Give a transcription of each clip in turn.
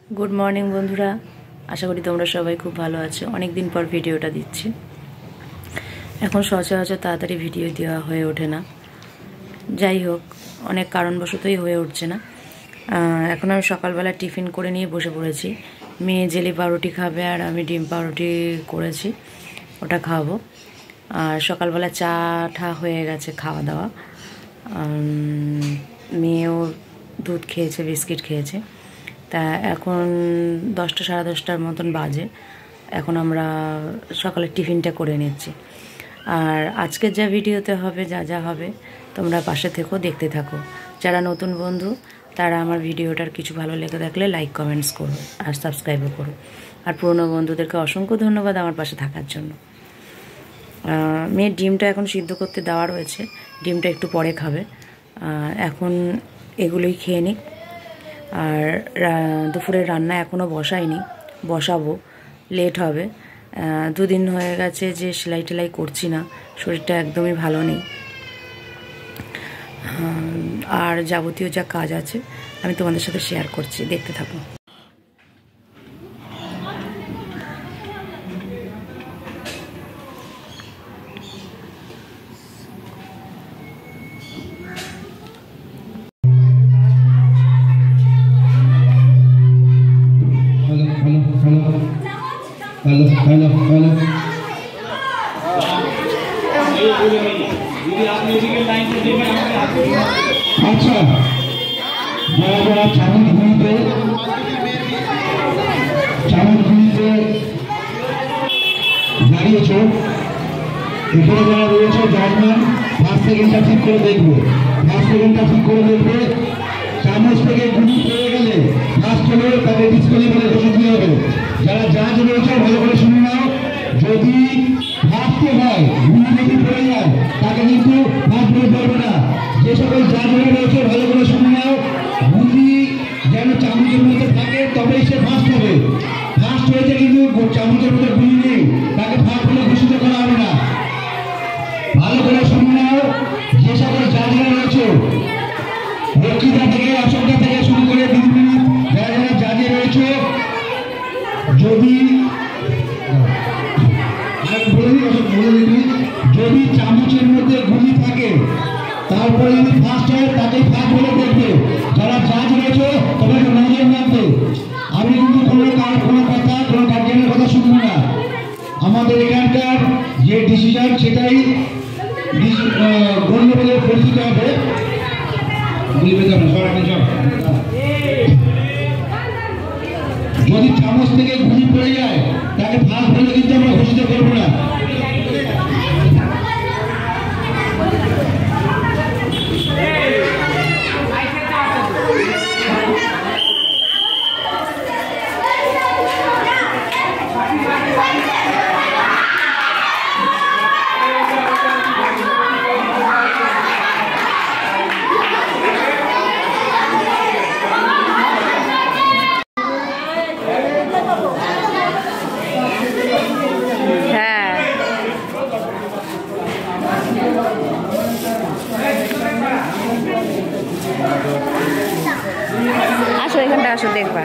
Good morning बंधुरा आशा करी तुम्हारा सबाई खूब भालो आछो। अनेक दिन पर भिडियोटा दिच्छी। एखन सचराचर ताड़ाताड़ी भिडियो देওয়া হয়ে ওঠে না। যাই হোক অনেক কারণবশতই হয়ে উঠছে না। এখন আমি সকালবেলা টিফিন করে নিয়ে বসে পড়েছি। মেয়ে জেলি পাউরুটি খাবে আর আমি ডিম পাউরুটি করেছি, ওটা খাবো। আর সকালবেলা চা ঠা হয়ে গেছে, খাওয়া দাওয়া। মেয়েও দুধ খেয়েছে, বিস্কিট খেয়েছে। তা এখন 10টা সাড়ে 10টার মতন বাজে। এখন আমরা সকালে টিফিনটা করে নিচ্ছি। আর আজকের যা ভিডিওতে হবে, যা যা হবে তোমরা পাশে থেকো, দেখতে থাকো। যারা নতুন বন্ধু তারা আমার ভিডিওটার কিছু ভালো লেগে থাকলে লাইক কমেন্টস করো আর সাবস্ক্রাইবও করো। আর পুরনো বন্ধুদেরকে অসংখ্য ধন্যবাদ আমার পাশে থাকার জন্য। মেয়ের ডিমটা এখন সিদ্ধ করতে দেওয়া রয়েছে, ডিমটা একটু পরে খাবে। এখন এগুলোই খেয়ে নিক। আর দুপুরের রান্না এখনও বসাইনি, বসাবো, লেট হবে। দুদিন হয়ে গেছে যে সেলাই টেলাই করছি না, শরীরটা একদমই ভালো নেই। আর যাবতীয় যা কাজ আছে আমি তোমাদের সাথে শেয়ার করছি, দেখতে থাকো। हेलो हेलो अच्छा बड़ा चावल घूमते दाड़िए এখানে যারা রয়েছে জার্মান ফার্স্ট সেকেন্ডটা ঠিক করে দেখবে, চামচ থেকে গুলি পড়ে গেলে ফার্স্ট হলে তাকে ডিসকোয়ালিফাই ঘোষিত হবে। যারা জাজ রয়েছে ভালো করে শুনে নাও, যদি ফার্স্ট হয় গুলি যদি পড়ে যায় তাকে কিন্তু ফার্স্ট বলে ধরবে না। যে সকল জাজ রয়েছে ভালো করে শুনে নাও, গুলি যেন চামচের মধ্যে থাকে তবেই সে ফার্স্ট হবে। ফার্স্ট হয়েছে কিন্তু চামচের মধ্যে গুলি নেই, তাকে ফার্স্ট বলে ঘোষিত করা হবে না। ভালো করে শুনে নাও, যে সকল জাজরা রয়েছে রক্ষিতা থেকে অশোকদা থেকে শুরু করে দিদিমণি যারা যারা জাজে রয়েছে, যদি যদি চামচের মধ্যে গুলি থাকে তারপরে যদি ফার্স্ট হয় তাকে ফার্স্ট বলে দেখবে। যারা জাজ রয়েছে তবে নজর রাখবে। আমি কিন্তু কোনো কথা কোনো গার্জিয়ানের কথা শুনবো না। আমাদের এখানকার যে ডিসিশন সেটাই গণ্য বলে পরিচিত হবে। যদি চামচ থেকে গুলি পড়ে যায় তাকে ফার্স্ট বলে কিন্তু আমরা ঘোষিত করবো না। আসো এখানটা আসো, দেখবা।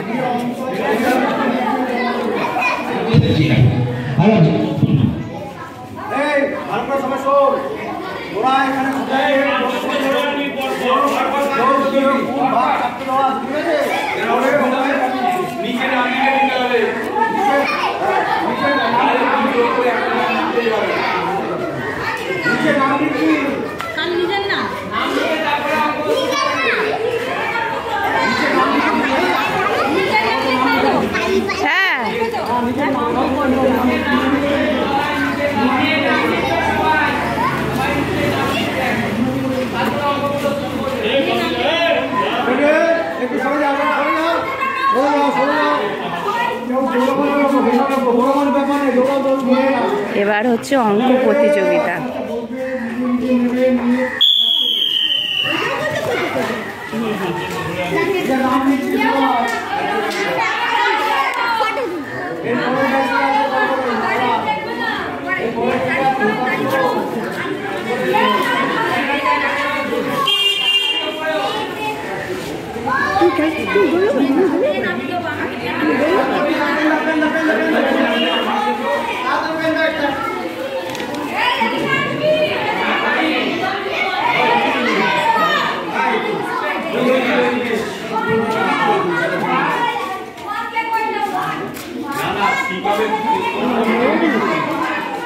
এবার হচ্ছে অঙ্ক প্রতিযোগিতা।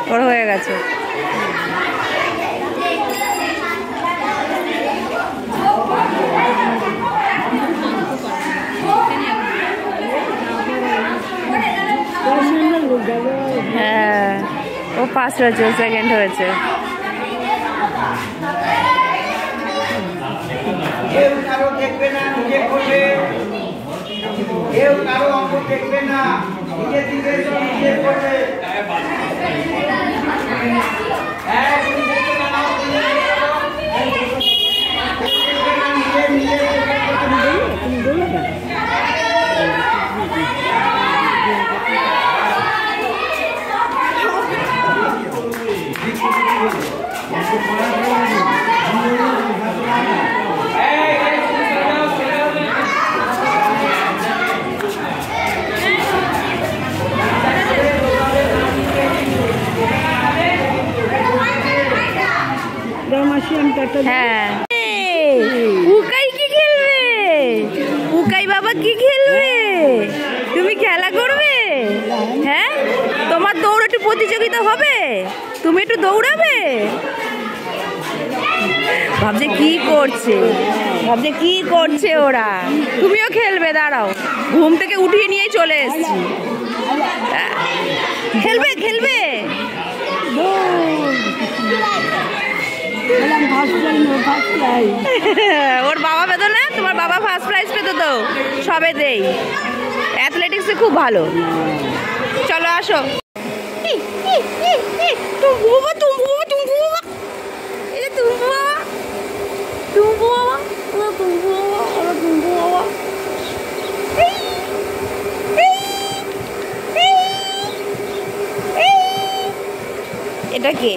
বড় হয়ে গেছে। হ্যাঁ, ও ফার্স্ট হয়েছে, ও সেকেন্ড হয়েছে। কেউ কারো দেখবে না, নিজে করবে। কেউ কারো অঙ্ক দেখবে না, নিজে দিকে নিজে করবে। হ্যাঁ, উকাই কি খেলবে? উকাই বাবা কি খেলবে? তুমি খেলা করবে? হ্যাঁ, তোমার দৌড়াতে প্রতিযোগিতা হবে, তুমি একটু দৌড়াবে? ভাবছে কি করছে, ভাবছে কি করছে ওরা। তুমিও খেলবে? দাঁড়াও, ঘুম থেকে উঠিয়ে নিয়ে চলে এসছি। খেলবে খেলবে? ওর বাবা পেত না? তোমার বাবা ফার্স্ট প্রাইজ পেত তো সবে দেই। অ্যাথলেটিক্সে খুব ভালো। চলো আসো। এটা কে?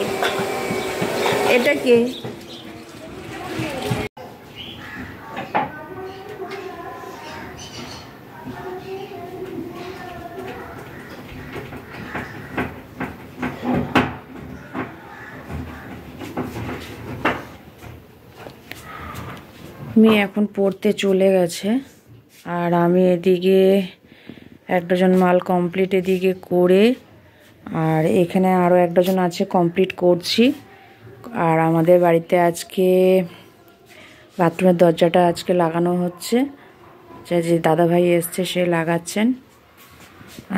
এটা কে? মেয়ে এখন পড়তে চলে গেছে, আর আমি এদিকে এক ডজন মাল কমপ্লিট এদিকে করে, আর এখানে আরও এক ডজন আছে কমপ্লিট করছি। আর আমাদের বাড়িতে আজকে বাথরুমের দরজাটা আজকে লাগানো হচ্ছে, যে দাদাভাই এসছে সে লাগাচ্ছেন,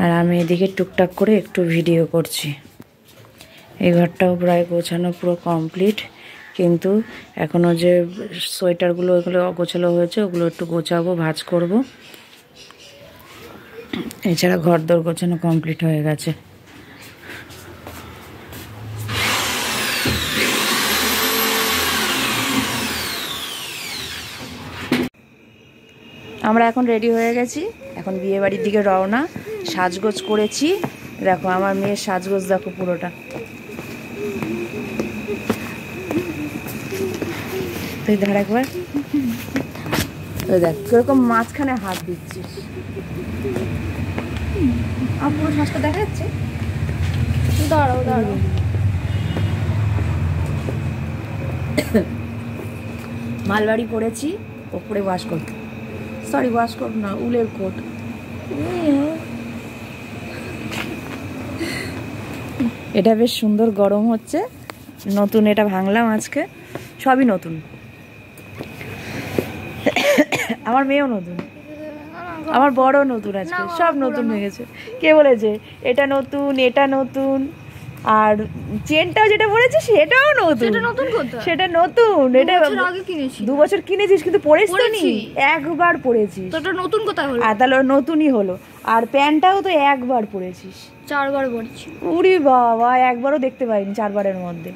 আর আমি এদিকে টুকটাক করে একটু ভিডিও করছি। এই ঘরটাও প্রায় গোছানো পুরো কমপ্লিট, কিন্তু এখনও যে সোয়েটারগুলো ওগুলো গোছালো হয়েছে ওগুলো একটু গোছাবো, ভাঁজ করব। এছাড়া ঘর দর গোছানো কমপ্লিট হয়ে গেছে। আমরা এখন রেডি হয়ে গেছি, এখন বিয়ে বাড়ির দিকে রওনা। সাজগোজ করেছি, দেখো আমার মেয়ের সাজগোজ দেখো পুরোটা। তুই ধর একবার, ওই দেখ কিরকম মাঝখানে হাত দিচ্ছিস। আমার পুরো সাজটা দেখা যাচ্ছে। দাঁড়াও দাঁড়াও, মালবাড়ি পরেছি, ওপরে ওয়াশ করতে, সরি ওয়াশ করব না, উলের কোট। এটা বেশ সুন্দর গরম হচ্ছে, নতুন এটা ভাঙলাম আজকে, সবই নতুন। আমার মেয়েও নতুন, আমার বড় নতুন, আজকে সব নতুন হয়ে গেছে। কে বলেছে এটা নতুন, এটা নতুন, আর চেনটাও যেটা পরেছিস সেটাও নতুন। সেটা নতুন, এটা 2 বছর কিনেছিস কিন্তু পরেছিস তো নি, একবার পরেছিস। নতুন কোথায় হলো? আর তাহলে নতুনই হলো। আর প্যান্টটাও তো একবার পরেছিস। 4 বার পরেছি। উরি বাবা, একবারও দেখতে পাইনি 4 বারের মধ্যে।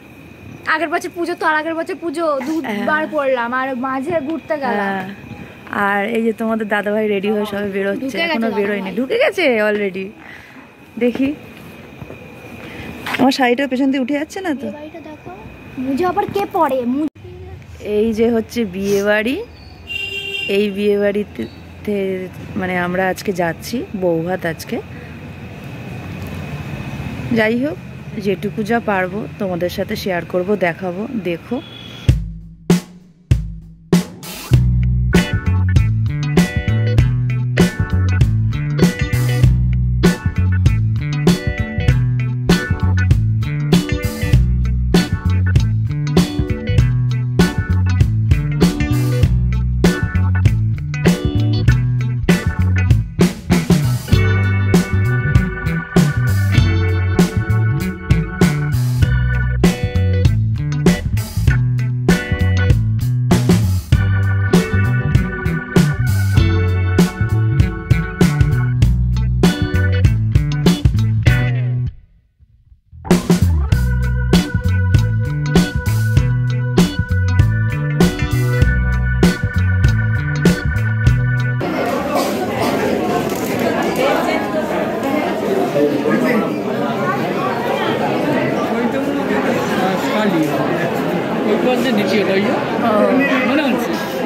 আগের বছর পুজো, তো আগের বছর পুজো 2 বার পড়লাম, আর মাঝে ঘুরতে গেলাম। আর এই যে তোমাদের দাদাভাই রেডি হয়ে সবাই বেরোচ্ছে, এখনো বেরোয়নি, ঢুকে গেছে অলরেডি। দেখি আমার শাড়িটা পেছন দিয়ে উঠে যাচ্ছে না তো। মুঝে আবার কে পড়ে? এই যে হচ্ছে বিয়ে বাড়ি, এই বিয়ে বাড়িতে সাথে মানে আমরা আজকে যাচ্ছি বৌভাত আজকে। যাই হোক, যেটুকু যা পারবো তোমাদের সাথে শেয়ার করব, দেখাবো, দেখো।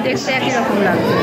দেখতে একই রকম লাগছে।